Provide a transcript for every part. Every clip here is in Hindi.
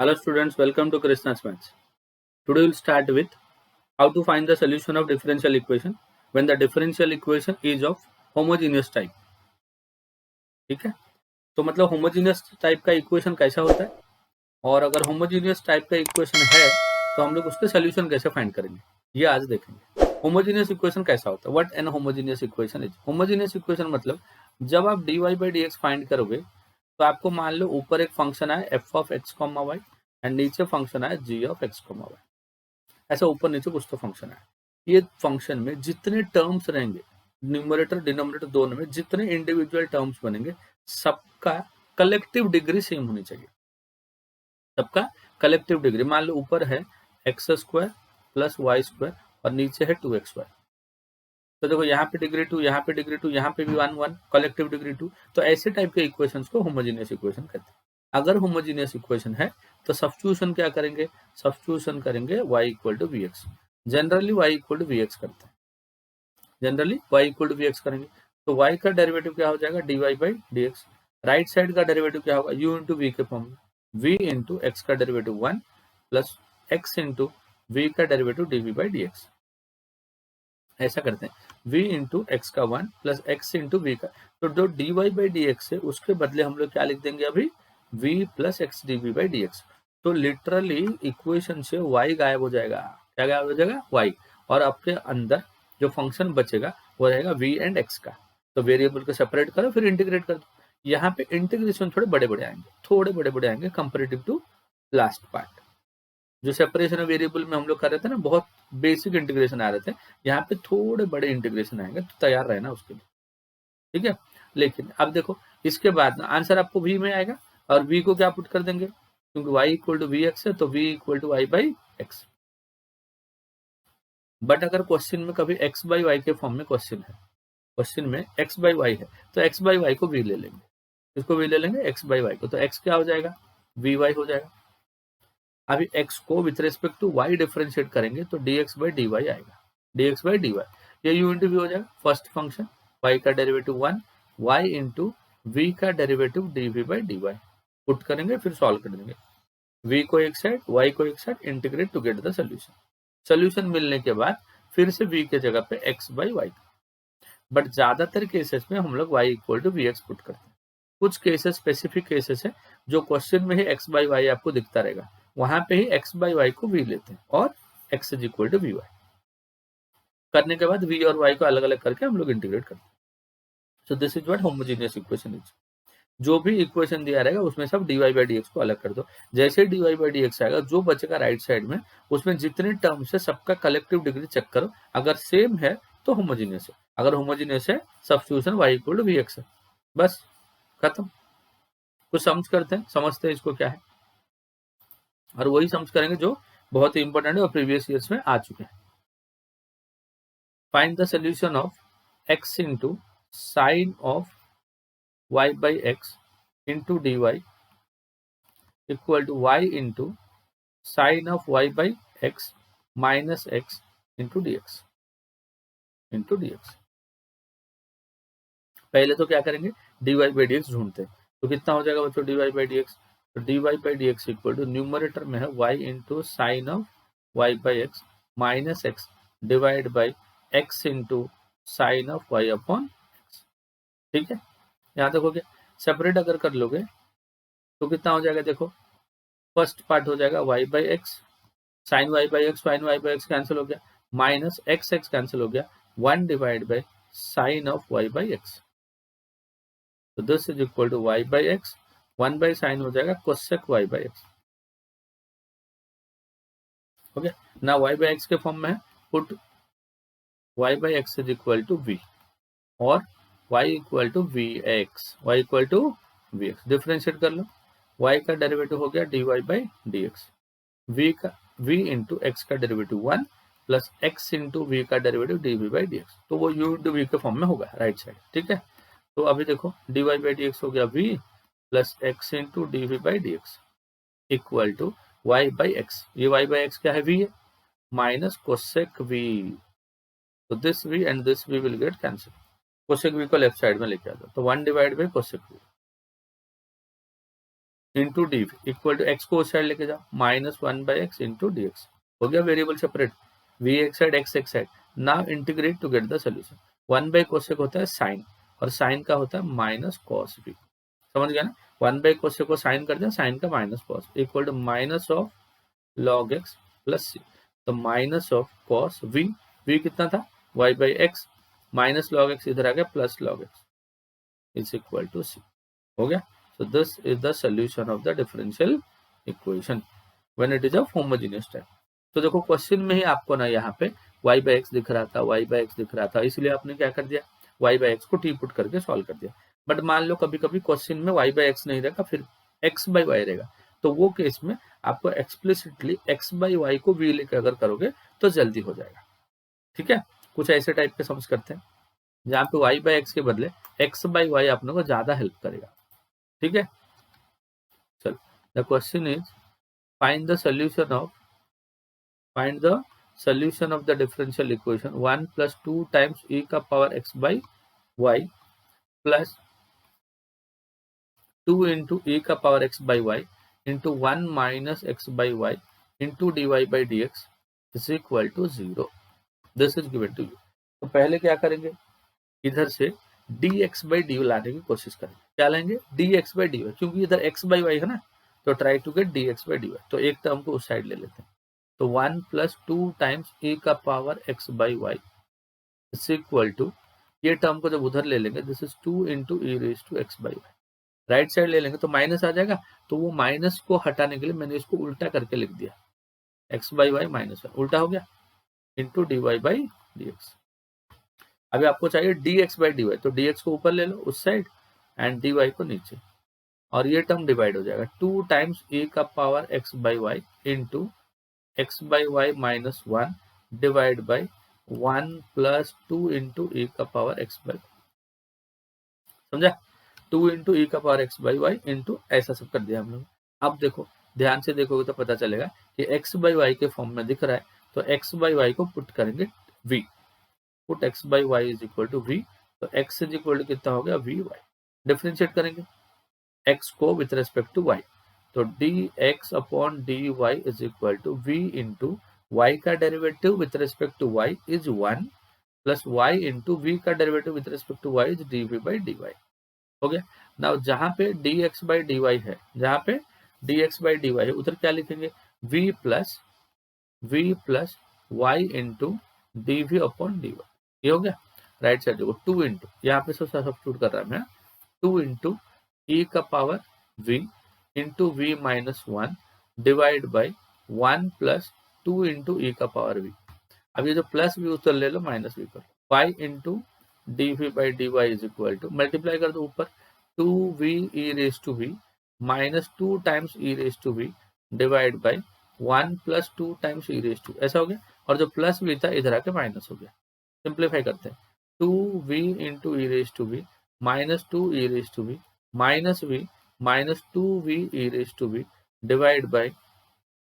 Hello students, welcome to Krishna's Maths. Today we'll start with how to find the solution of differential equation when the differential equation is of homogeneous type. ठीक है, तो मतलब होमोजेनियस टाइप का इक्वेशन कैसा होता है और अगर होमोजेनियस टाइप का इक्वेशन है तो हम लोग उसके सोल्यूशन कैसे फाइंड करेंगे, ये आज देखेंगे। होमोजेनियस इक्वेशन कैसा होता है, what an homogeneous equation is. Homogeneous equation मतलब जब आप dy by dx फाइंड करोगे तो आपको मान लो ऊपर एक फंक्शन है f of x, y and नीचे फंक्शन है g of x, y। ऐसा ऊपर नीचे कुछ तो फंक्शन है। ये फंक्शन में जितने टर्म्स रहेंगे, न्यूमरेटर डिनोमिनेटर दोनों में जितने इंडिविजुअल टर्म्स बनेंगे, सबका कलेक्टिव डिग्री सेम होनी चाहिए। सबका कलेक्टिव डिग्री, मान लो ऊपर है x square plus y square और नीचे है 2xy। तो देखो यहाँ पे डिग्री 2, यहाँ पे डिग्री 2, यहाँ पे भी 1 1, कलेक्टिव डिग्री 2। तो ऐसे टाइप के इक्वेशंस को होमोजेनियस इक्वेशन कहते हैं। अगर होमोजेनियस इक्वेशन है तो सब्स्टिट्यूशन क्या करेंगे, सब्स्टिट्यूशन करेंगे y equal to v x. Generally y equal to v x करते हैं, generally y equal to v x करेंगे। तो y का डेरिवेटिव क्या हो जाएगा, dy by d x. Right side का डेरिवेटिव क्या होगा, u इंटू वी के फॉर्म में। v इंटू एक्स का derivative 1 plus x into v का derivative dv by d x. ऐसा करते हैं, v इंटू एक्स का 1 प्लस एक्स इंटू वी का। तो जो dy बाई डी एक्स है उसके बदले हम लोग क्या लिख देंगे अभी, v plus x dv by d x. तो लिटरली इक्वेशन से y गायब हो जाएगा। क्या गायब हो जाएगा, y। और आपके अंदर जो फंक्शन बचेगा वो रहेगा v एंड x का। तो वेरिएबल को सेपरेट करो फिर इंटीग्रेट कर दो। यहाँ पे इंटीग्रेशन थोड़े बड़े बड़े आएंगे, थोड़े बड़े बड़े आएंगे कंपेरेटिव टू लास्ट पार्ट। जो सेपरेशन ऑफ वेरिएबल में हम लोग कर रहे थे ना, बहुत बेसिक इंटीग्रेशन आ रहे थे, यहाँ पे थोड़े बड़े इंटीग्रेशन आएंगे, तो तैयार रहना उसके लिए। ठीक है, लेकिन अब देखो इसके बाद ना आंसर आपको v में आएगा और v को क्या पुट कर देंगे, क्योंकि y equal to v x है तो v equal to y by x. But अगर क्वेश्चन में कभी x बाई वाई के फॉर्म में क्वेश्चन है, क्वेश्चन में x बाई वाई है तो x बाई वाई को v ले लेंगे। इसको v ले लेंगे x बाई वाई को, तो x क्या हो जाएगा, vy हो जाएगा। अभी x को with respect to y differentiate करेंगे तो dx बाई dy आएगा, dx बाई dy। ये u इंटू वी हो जाएगा, फर्स्ट फंक्शन y का डेरिवेटिव 1, y इंटू वी का derivative dv by dy। Put करेंगे फिर सॉल्व कर देंगे, v को एक साइड y को एक side, integrate to get the solution. Solution मिलने के बाद फिर से v के जगह पे x बाई वाई। बट ज्यादातर केसेस में हम लोग y equal to v x put करते हैं। कुछ केसेस, स्पेसिफिक केसेस है जो क्वेश्चन में ही x बाई वाई आपको दिखता रहेगा, वहां पे ही x बाई वाई को v लेते हैं और x is equal to v y करने के बाद v और y को अलग अलग करके हम लोग इंटीग्रेट करते हैं। सो this is what homogeneous equation is. जो भी इक्वेशन दिया रहेगा उसमें सब dy बाई डी एक्स को अलग कर दो। जैसे dy बाई डी एक्स आएगा, जो बचेगा राइट साइड में उसमें जितने टर्म्स है सबका कलेक्टिव डिग्री चेक करो, अगर सेम है तो होमोजेनियस है, अगर होमोजेनियस है substitution y equal to v x है, बस खत्म। कुछ सम्स करते हैं, समझते हैं इसको क्या है, और वही सम्स करेंगे जो बहुत ही इंपॉर्टेंट है और प्रीवियस ईयर्स में आ चुके हैं। Find the solution of x into sine of y by x into d y equal to y into sine of y by x minus x into d x into d x. पहले तो क्या करेंगे, dy बाई डी एक्स ढूंढते हैं। तो कितना हो जाएगा बच्चों, dy बाई डी एक्स। तो dy by d x equal to numerator में है y into sine of y by x minus x divide by x into sine of y upon x. ठीक है, यहाँ देखोगे सेपरेट अगर कर लोगे तो कितना हो जाएगा, देखो फर्स्ट पार्ट हो जाएगा y by x, sine y by x, sine y by x cancel हो गया, माइनस एक्स एक्स कैंसिल हो गया, 1 divide by sine of y by x. तो this is equal to y by x, 1 by sine हो जाएगा cosec y by x. Okay, ना y बाई एक्स के फॉर्म में है, put y by x is equal to v और y equal to v x, y equal to v x. Differentiate कर लो, y का डेरिवेटिव हो गया dy by d x, v into x का derivative 1 plus x into v का derivative dv by d x. तो वो u इंटू वी के फॉर्म में होगा राइट साइड। ठीक है, तो अभी देखो dy बाई डी एक्स हो गया v plus x into dv by d x equal to y by x. ये y बाई एक्स क्या है, v है, माइनस कोसेक v। तो this v and this v will get cancel. Cosec v को लेफ्ट साइड में लेके आ जाओ, तो 1 divide by cosec v। Into d v equal to x को उस साइड लेके जाओ -1/x इंटू डी एक्स, हो गया वेरिएबल सेपरेट, वी एक साइड एक्स एक side. Now integrate to get the solution. 1/cosec होता है साइन, और साइन का होता है माइनस कॉस वी, समझ गया ना। 1/cosec को साइन कर दिया, साइन का minus cos equal to minus of log x plus c, तो minus of cos v, v कितना था y/x, माइनस लॉग एक्स इधर आ गया plus log x is equal to c, हो गया। So this is the solution of the differential equation when it is of homogeneous type। तो देखो क्वेश्चन में ही आपको ना यहाँ पे y/x दिख रहा था, y/x दिख रहा था, इसलिए आपने क्या कर दिया, y/x को t पुट करके सॉल्व कर दिया। बट मान लो कभी कभी क्वेश्चन में y/x नहीं रहेगा, फिर x/y रहेगा, तो वो केस में आपको एक्सप्लिसिटली x/y को v लेकर अगर करोगे तो जल्दी हो जाएगा। ठीक है, कुछ ऐसे टाइप के समझ करते हैं जहाँ पे y/x के बदले x/y आप लोगों को ज्यादा हेल्प करेगा। ठीक है, चलो the question is find the solution of the differential equation 1 plus 2 times e का power x by y plus 2 into e का power x by y into 1 minus x by y into dy by dx is equal to 0। This is given to you। तो पहले क्या करेंगे, इधर से dx by dy लाने की कोशिश करेंगे। क्या लेंगे, dx by dy, क्योंकि इधर x by y है ना, तो try to get dx by dy। तो एक टर्म को उस साइड ले लेते हैं, तो 1 प्लस 2 टाइम्स e का power x by y is equal to, ये टर्म को जब उधर ले लेंगे this is 2 into e raise to x by y, right side ले लेंगे तो माइनस आ जाएगा, तो वो माइनस को हटाने के लिए मैंने इसको उल्टा करके लिख दिया, x by y minus y उल्टा हो गया into d y by d x. अभी आपको चाहिए d x by d y, तो डी एक्स को ऊपर ले लो उस साइड एंड डी वाई को नीचे, और ये टर्म डिवाइड हो जाएगा 2 टाइम्स e का power x by y into x by y minus 1 divide by 1 plus 2 into e का पावर x बाई, समझा, 2 इंटू ई का power x by y into ऐसा सब कर दिया हम लोग। अब देखो ध्यान से देखोगे तो पता चलेगा कि x बाई वाई के फॉर्म में दिख रहा है, तो x बाई वाई को पुट करेंगे v, put x by y is equal to v, तो x इज इक्वल टू कितना हो गया v वाई, डिफरेंशिएट करेंगे x को विथ रेस्पेक्ट टू y, तो dx upon dy is equal to v into y का derivative with respect to y is 1 plus y into v का derivative with respect to y is dv by dy, हो गया। नाउ जहां पे dx बाई dy है, जहां पे dx बाई dy है उधर क्या लिखेंगे, v plus y into dv upon dy, ये हो गया। राइट साइड देखो 2 इंटू, यहाँ पे सब्स्टिट्यूट कर रहा है मैं, 2 इंटू e का power v into v minus 1 divide by 1 plus 2 into e का पावर v। अब ये जो प्लस v उधर ले लो, माइनस v कर लो, y into dv by dy is equal to, multiply कर दो ऊपर 2v e raise to v minus 2 times e raise to v divide by 1 plus 2 times e raise to, ऐसा हो गया। और जो प्लस v था इधर आके माइनस हो गया, सिंप्लीफाई करते हैं 2v into e raise to v minus 2 e raise to v minus v minus 2v e raise to v divide by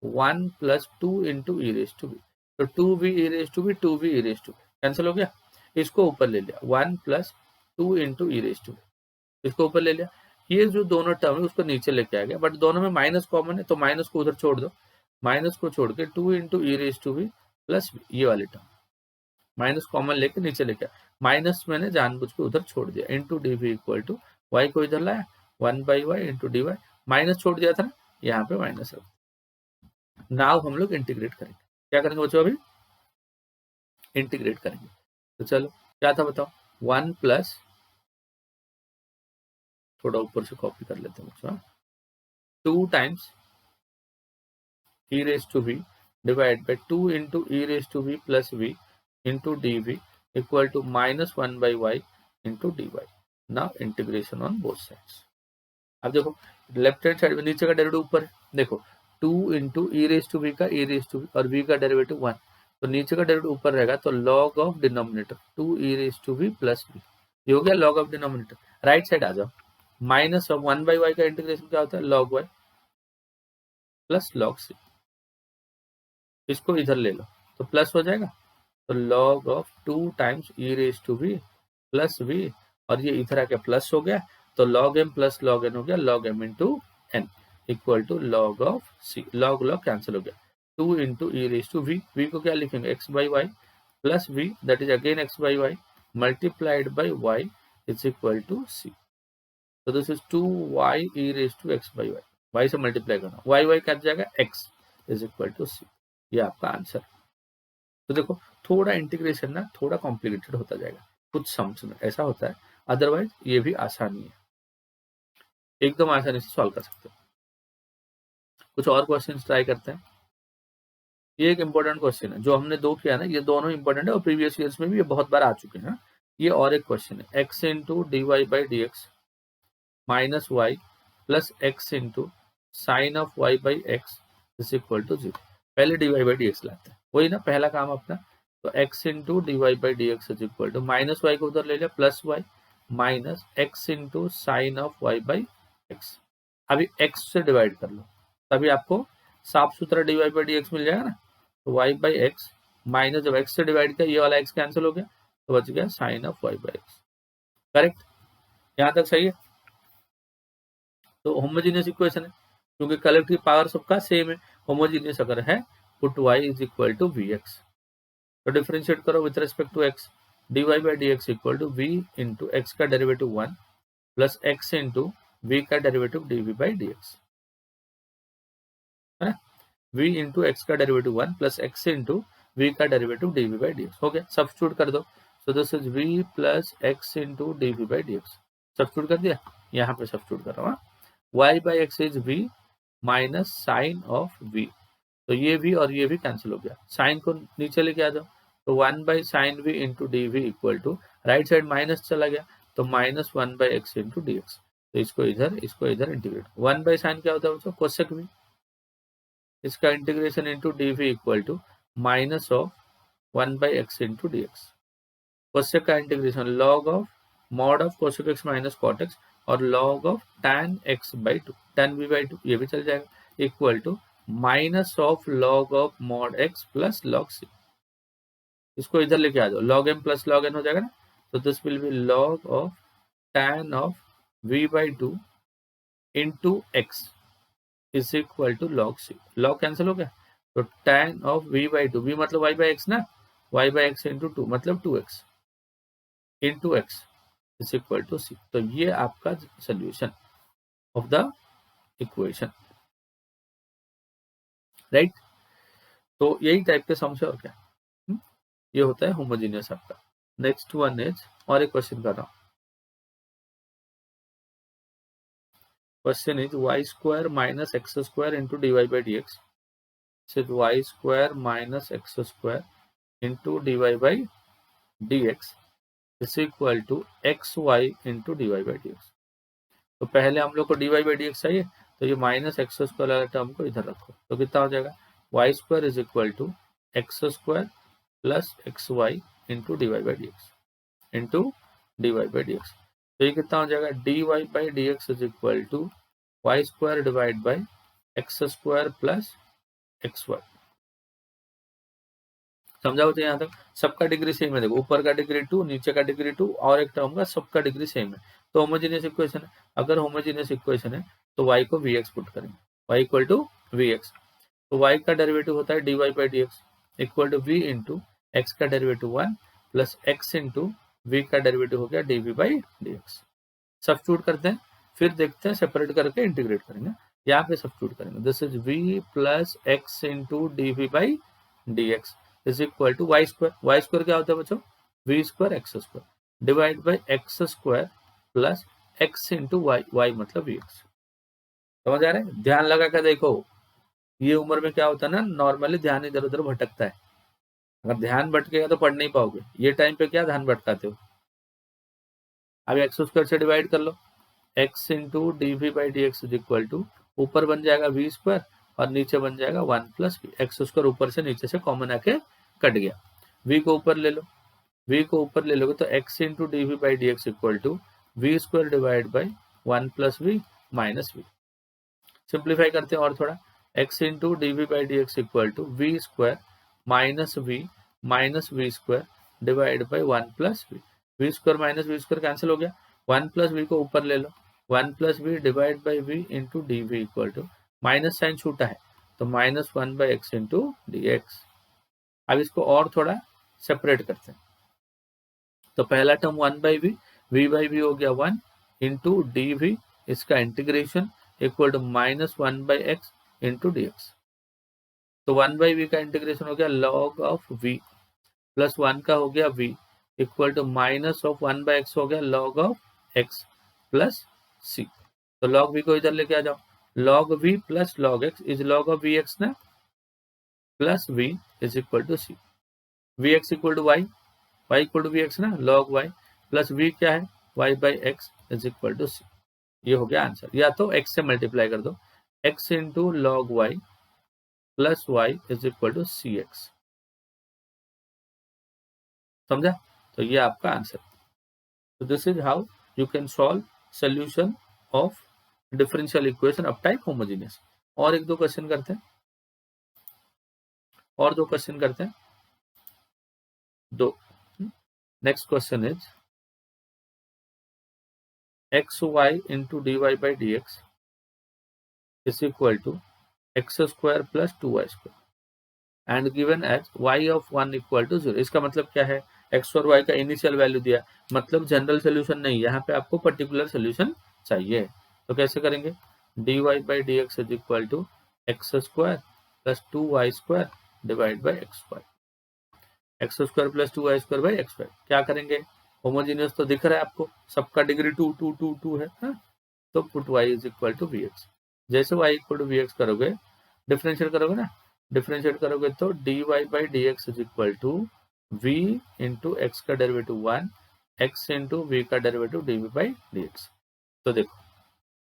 1 plus 2 into e raise to v, तो 2v e raise to v 2v e raise to v cancel हो गया, इसको ऊपर ले लिया 1 plus 2 into e raise to v, इसको ऊपर ले लिया। ये जो दोनों टर्म है उसको नीचे लेके आ गया, बट दोनों में माइनस कॉमन है तो माइनस को उधर छोड़ दो, माइनस को छोड़ के 2 into e raise to v plus ये वाली टर्म माइनस कॉमन लेके नीचे लेके, माइनस मैंने जानबूझ के उधर छोड़ दिया into d v equal to y को इधर लाया 1 by y into d y, minus छोड़ दिया था ना, यहाँ पे माइनस रख। नाउ हम लोग इंटीग्रेट करेंगे, क्या करेंगे बच्चों, अभी इंटीग्रेट करेंगे। तो चलो क्या था बताओ, 1 प्लस, थोड़ा ऊपर से कॉपी कर लेते हैं बच्चों, 2 times e raise to v divide by 2 into e raise to v plus v into d v equal to minus 1 by y into d y. Now integration on both sides. अब देखो लेफ्ट हैंड साइड में नीचे का डेरिवेटिव ऊपर है, देखो 2 into e raise to v का ई रेज टू वी और वी का डेरिवेटिव 1, तो नीचे का डेरिवेटिव ऊपर रहेगा, तो log of denominator 2 e raise to v plus v, ये हो गया log of denominator. Right side आ जाओ, माइनस ऑफ 1 बाई वाई का इंटीग्रेशन क्या होता है, log y plus log c, इसको इधर ले लो तो प्लस हो जाएगा, तो log of 2 times e raise to v plus v, और ये इधर आके प्लस हो गया, तो log m plus log n हो गया log m into n. Equal to log of c, log log cancel हो गया, 2 into e raise to v, v को क्या लिखेंगे x by y plus v that is again x by y multiplied by y is equal to c. तो this is 2y e raise to x by y, y से मल्टीप्लाई करना, वाई वाई कट जाएगा x is equal to c, ये आपका आंसर। तो देखो थोड़ा इंटीग्रेशन ना थोड़ा कॉम्प्लिकेटेड होता जाएगा कुछ सम्स में, ऐसा होता है, अदरवाइज ये भी आसानी है, एकदम आसानी से सॉल्व कर सकते हो। कुछ और क्वेश्चन ट्राई करते हैं। ये एक इंपॉर्टेंट क्वेश्चन है जो हमने दो किया ना, ये दोनों इंपॉर्टेंट है और प्रीवियस ईयर्स में भी ये बहुत बार आ चुके हैं। ये और एक क्वेश्चन है, x into d y by d x minus y plus x into sine of y by x is equal to 0। पहले d y by d x लाते हैं, वही ना पहला काम अपना। तो x into d y by d x is equal to minus y को उधर ले लिया plus y minus x into sine of y by x. अभी एक्स से डिवाइड कर लो तभी आपको साफ सुथरा d y by d x मिल जाएगा ना। तो वाई बाई एक्स माइनस जब एक्स से डिवाइड किया ये वाला एक्स कैंसिल हो गया तो बच गया sine of y by x. Correct, यहाँ तक सही है। तो होमोजीनियस इक्वेशन है क्योंकि कलेक्टिव पावर सबका सेम है, होमोजीनियस अगर है put y is equal to v x. तो डिफरेंशिएट करो with respect to x, d y by d x equal to v into x का derivative 1 plus x into v का derivative d v by d x है ना। v इंटू एक्स का derivative 1 plus x into v का derivative d v by d x हो गया, सब्स्टिट्यूट कर दो। So this is v plus x into d v by d x, substitute कर दिया, यहाँ पे सब्स्टिट्यूट कर रहा हूँ। y by x is v minus sine of v, तो ये v और ये भी कैंसिल हो गया, साइन को नीचे लेके आ जाओ तो 1 by sine v into d v equal to right side minus चला गया तो minus 1 by x into d x. तो इसको इधर इंटीग्रेट, 1 बाई साइन क्या होता है बच्चों कोसेक v, इसका integration into d v equal to minus of 1 by x into d x. Cosec का integration log of mod of cosec x minus cot x और log of tan x by 2 tan v by 2 ये भी चल जाएगा equal to minus of log of mod x plus log c। इसको इधर लेके आ जाओ, log m plus log n हो जाएगा ना। तो this will be log of tan of v by 2 into x is equal to log c। Log cancel हो गया तो tan of v by 2, v मतलब y बाई x ना, y बाई x इंटू 2 मतलब 2x into x is equal to c। तो ये आपका solution of the equation, right. तो यही टाइप के सम से और क्या ये होता है होमोजीनियस आपका। नेक्स्ट वन इज, और एक क्वेश्चन कर रहा हूं, question is y square minus x square into d y by d x, y square minus x square into d y by d x is equal to x y into d y by d x. तो पहले हम लोग को d y by d x चाहिए तो ये माइनस एक्स स्क्वायर वाला टर्म को इधर रखो तो कितना हो जाएगा y square is equal to x square plus x y into d y by d x into d y by d x. तो ये कितना हो जाएगा d y by d x is equal to y square divide by x square plus x y. समझा होता है यहाँ तक, सबका डिग्री सेम है, देखो ऊपर का डिग्री 2 नीचे का डिग्री 2 और एक टर्म का सबका डिग्री सेम है तो होमोजेनियस इक्वेशन है। अगर होमोजेनियस इक्वेशन है तो y को vx पुट करेंगे, y इक्वल टू vx। तो y का डेरिवेटिव होता है dy by dx equal to v into x का derivative 1 plus x into v का डेरिवेटिव हो गया dv बाई dx। सब्स्टिट्यूट करते हैं फिर देखते हैं सेपरेट करके इंटीग्रेट करेंगे, यहाँ पे सब्स्टिट्यूट करेंगे। This is v plus x into dv by dx is equal to y square क्या होता है बच्चों v square x square divide by x square plus x into y, y मतलब वी एक्स। समझ आ रहा है, ध्यान लगा कर देखो, ये उम्र में क्या होता है ना नॉर्मली ध्यान इधर उधर भटकता है, अगर ध्यान भटकेगा तो पढ़ नहीं पाओगे। ये टाइम पे क्या ध्यान भटकाते हो, अब एक्स स्क्वायर से डिवाइड कर लो, x into d v by d x is equal to ऊपर बन जाएगा वी स्क्वायर और नीचे बन जाएगा 1 प्लस वी, एक्स स्क्वायर ऊपर से नीचे से कॉमन आके कट गया, v को ऊपर ले लो, v को ऊपर ले लोगे तो x into d v by d x equal to v square divide by 1 plus v minus v. Simplify करते हैं और थोड़ा, x into d v by d x equal to v square minus v square divide by 1 plus v, v square minus v square cancel हो गया, 1 प्लस वी को ऊपर ले लो, 1 plus v divide by v into d v equal to, minus sign छूटा है तो -1/x इंटू डी एक्स। अब इसको और थोड़ा सेपरेट करते हैं, तो पहला टर्म 1/v, v/v हो गया 1 इंटू डी वी, इसका integration equal to -1/x into d x. तो 1/v का इंटीग्रेशन हो गया log ऑफ v प्लस 1 का हो गया v equal to minus of 1/x हो गया log of x plus c। तो log v को इधर लेके आ जाओ, log v plus log x is log of vx ना, plus v is equal to c। vx equal to y, y equal to vx ना, log y प्लस v क्या है y by x is equal to c। ये हो गया आंसर। या तो x से मल्टीप्लाई कर दो, x into log y plus y is equal to c x. समझा? तो ये आपका आंसर। तो this is how you can solve solution of differential equation of type homogeneous. और एक दो क्वेश्चन करते हैं, और दो क्वेश्चन करते हैं, दो। Next question is x y into d y by d x is equal to x square plus 2y² and given as y of 1 equal to 0। इसका मतलब क्या है, x और y का इनिशियल वैल्यू दिया, मतलब जनरल सोल्यूशन नहीं, यहाँ पे आपको पर्टिकुलर सोल्यूशन चाहिए। तो कैसे करेंगे, dy by d x is equal to x square plus 2y² divide by x square plus 2y² by x²। क्या करेंगे, होमोजीनियस तो दिख रहा है आपको, सबका डिग्री 2 2 2 2 है हा? तो put y is equal to vx। जैसे y इक्वल टू vx करोगे, डिफरेंशिएट करोगे ना, डिफरेंशिएट करोगे तो dy by d x is equal to v into x का डेरिवेटिव 1 x इंटू v का derivative d by d x. तो देखो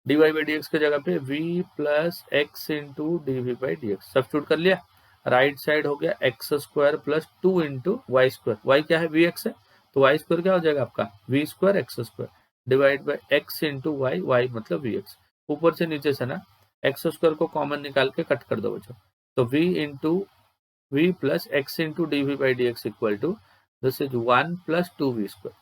dy बाई डी एक्स की जगह पे v plus x into d by d x substitute कर लिया, राइट साइड हो गया x square plus 2 into y square, y क्या है vx है, तो वाई स्क्वायर क्या हो जाएगा आपका v square x square divide by x into y, y मतलब vx। ऊपर से नीचे से ना एक्स स्क्वायर को कॉमन निकाल के कट कर दो बच्चों, तो v into v plus x into d by d x equal to this is 1 plus 2v square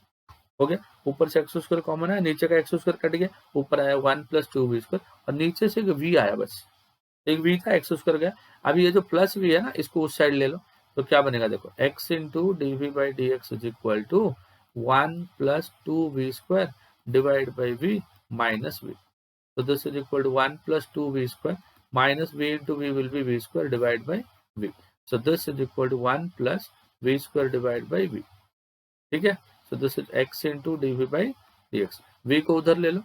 हो गया। ऊपर से एक्स स्क्वायर कॉमन है, नीचे का एक्स स्क्वायर कट गया, ऊपर आया 1 प्लस 2v स्क्वायर और नीचे से v आया, बस एक v था एक्स स्क्वायर गया। अब ये जो प्लस v है ना, इसको उस साइड ले लो, तो क्या बनेगा देखो, x into d by d x is equal to 1 plus 2v square divide by v minus v। तो this is equal to 1 plus 2v square minus v into v will be v square divide by v। So this is equal to 1 plus v square divide by v। ठीक है, so this is x into d by d x. v को उधर ले लो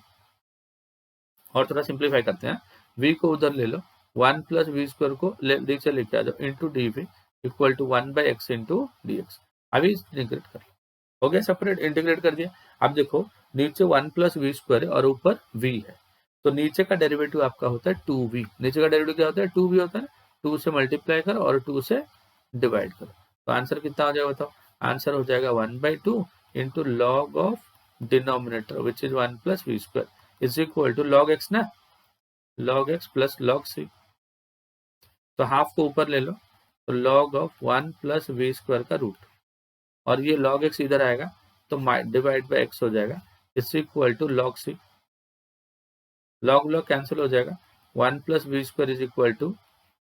और थोड़ा सिंप्लीफाई करते हैं, v को उधर ले लो, 1 प्लस वी स्क्वायर को नीचे लेके आ जाओ into d v equal to 1 by x into d x. अभी इंटीग्रेट कर लो, हो गया सेपरेट, इंटीग्रेट कर दिया। अब देखो नीचे 1 प्लस वी स्क्वायर है और ऊपर v है, तो नीचे का डेरिवेटिव आपका होता है 2v। नीचे का डेरिवेटिव क्या होता है, 2v होता है, 2 से मल्टीप्लाई करो और 2 से डिवाइड करो, तो आंसर कितना हो जाएगा बताओ, आंसर हो जाएगा 1/2 into log of denominator which is 1 plus v square is equal to log x ना, log x plus log c. तो हाफ को ऊपर ले लो, तो log of 1 plus v square का रूट, और ये log x इधर आएगा तो डिवाइड बाई x हो जाएगा is equal to log c। log cancel हो जाएगा, 1 plus v square is equal to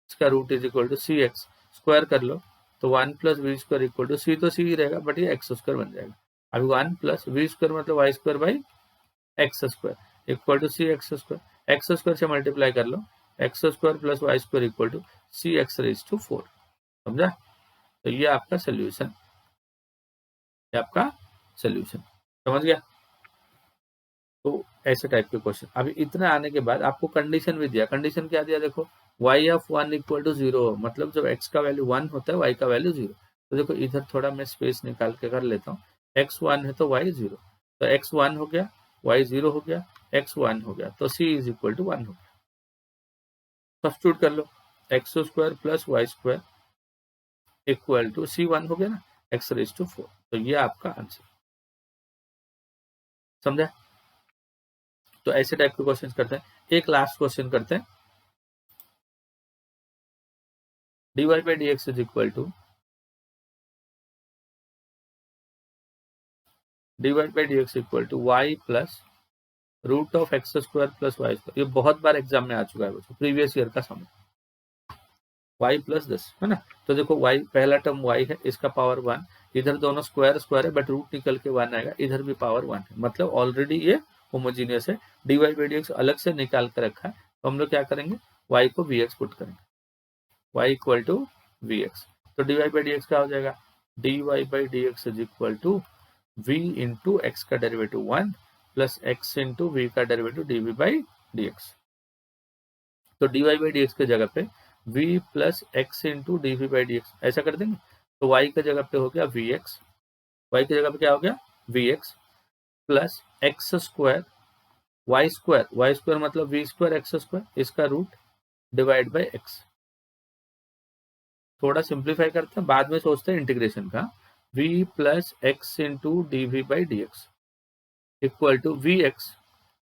इसका root is equal to c x, square कर लो तो 1 plus v square equal to c, तो सी ही रहेगा बट ये एक्स स्क्वायर बन जाएगा। अभी 1 प्लस वी स्क्वायर मतलब y square by x square equal to c x square, x square से मल्टीप्लाई कर लो, x square plus y square equal to c x raise to 4। समझा? तो ये आपका सोल्यूशन, ये आपका सोल्यूशन, समझ गया? तो ऐसे टाइप के क्वेश्चन। अभी इतना आने के बाद आपको कंडीशन भी दिया, कंडीशन क्या दिया देखो, y ऑफ 1 इक्वल टू 0, मतलब जब x का वैल्यू 1 होता है y का वैल्यू 0। तो देखो इधर थोड़ा मैं स्पेस निकाल के कर लेता हूँ, x 1 है तो y 0, तो x 1 हो गया, y 0 हो गया, x 1 हो गया, तो c इज इक्वल टू 1 हो गया। सब्स्टिट्यूट कर लो, x square plus y square equal to c 1 हो गया ना, एक्स रेज टू 4। तो ये आपका आंसर, समझा? तो ऐसे टाइप के क्वेश्चन करते हैं। एक लास्ट क्वेश्चन करते हैं, dy by d x is equal to dy by d x equal to y plus root of x square plus y square. ये बहुत बार एग्जाम में आ चुका है बच्चों, प्रीवियस ईयर का सम, y प्लस 10 है ना। तो देखो y पहला टर्म y है, इसका पावर 1, इधर दोनों स्क्वायर स्क्वायर है बट रूट निकल के 1 आएगा, इधर भी पावर 1 है, मतलब ऑलरेडी ये होमोजीनियस है। dy बाई dx अलग से निकाल कर रखा है, तो हम लोग क्या करेंगे, y को vx पुट करेंगे, y इक्वल टू vx। तो dy बाई dx क्या हो जाएगा, dy by dx is equal to v into x का derivative 1 plus x into v का डेरिवेटिव dv बाई dx। तो dy बाई dx के जगह पे v plus x into d v by d x ऐसा कर देंगे, तो y की जगह पे हो गया vx, y की जगह पे क्या हो गया vx plus x square y square मतलब v स्क्वायर एक्स स्क्वायर, इसका रूट डिवाइड बाई एक्स। थोड़ा सिंप्लीफाई करते हैं, बाद में सोचते हैं इंटीग्रेशन का। v plus x into d v by d x equal to v x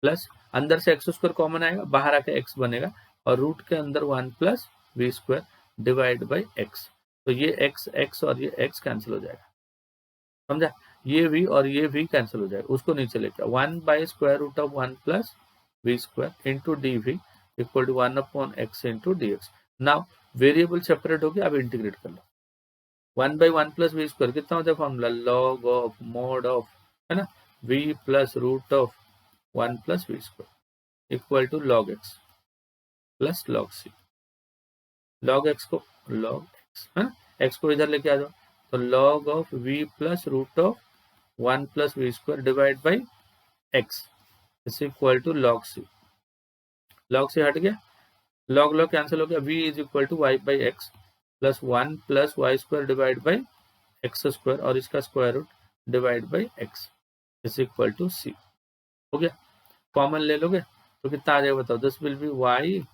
plus, अंदर से एक्स स्क्वायर कॉमन आएगा, बाहर आके एक्स बनेगा, और रूट के अंदर 1 plus v square divide by x. तो ये एक्स एक्स और ये एक्स कैंसिल हो जाएगा, समझा, ये v और ये v कैंसिल हो जाएगा, उसको नीचे लेकर 1 by square root of 1 plus v square into d v equal to 1 upon x into d x. Now variable separate हो गया, अब इंटीग्रेट कर लो, 1 बाई 1 प्लस वी स्क्वायर कितना होता है formula, log of mod of, है ना, v plus root of 1 plus v square equal to log x plus log c. Log x को लॉग एक्स है ना, एक्स को इधर लेके आ जाओ, तो log of v plus root of 1 plus v square divide by x is equal to log c. Log से हट गया, लॉग लॉग कैंसिल हो गया, v is equal to y by x plus 1 plus y square divide by x square, और इसका square root divide by x is equal to c. हो गया, कॉमन ले लोगे तो कितना आ जाएगा बताओ, this will be y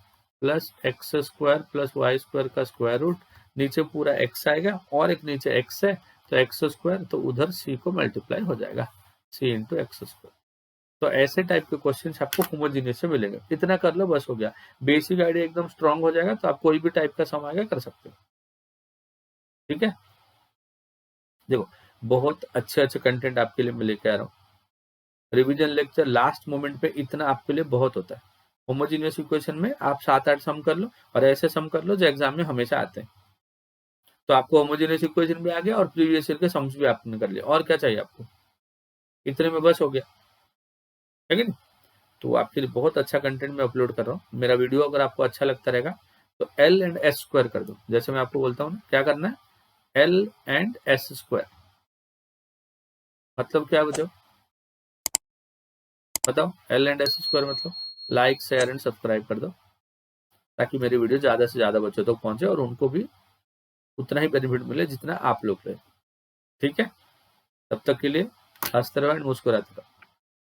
plus x square plus y square का स्क्वायर रूट, नीचे पूरा x आएगा और एक नीचे x है तो एक्स स्क्वायर, तो उधर c को मल्टीप्लाई हो जाएगा c इंटू एक्स स्क्वायर। तो ऐसे टाइप के क्वेश्चन आपको होमोजीनियस से मिलेंगे, इतना कर लो बस हो गया, बेसिक आइडिया एकदम स्ट्रांग हो जाएगा, तो आप कोई भी टाइप का सम आएगा कर सकते हो। ठीक है, देखो बहुत अच्छे अच्छे कंटेंट आपके लिए मैं लेके आ रहा हूँ। रिवीजन लेक्चर लास्ट मोमेंट पे इतना आपके लिए बहुत होता है। होमोजीनियस इक्वेशन में आप 7-8 सम कर लो, और ऐसे सम कर लो जो एग्जाम में हमेशा आते हैं, तो आपको होमोजीनियस इक्वेशन भी आ गया और प्रीवियस ईयर के सम्स भी आपने कर लिया, और क्या चाहिए आपको, इतने में बस हो गया, है कि नहीं। तो आपके लिए बहुत अच्छा कंटेंट मैं अपलोड कर रहा हूँ। मेरा वीडियो अगर आपको अच्छा लगता रहेगा तो एल एंड एस स्क्वायर कर दो, जैसे मैं आपको बोलता हूँ ना क्या करना है, एल एंड एस स्क्वायर मतलब क्या बताओ, एल एंड एस स्क्वायर मतलब लाइक शेयर एंड सब्सक्राइब कर दो, ताकि मेरी वीडियो ज्यादा से ज्यादा बच्चों तक पहुंचे और उनको भी उतना ही बेनिफिट मिले जितना आप लोग ले। ठीक है, तब तक के लिए हंसते रहो एंड मुस्कुराते रहो।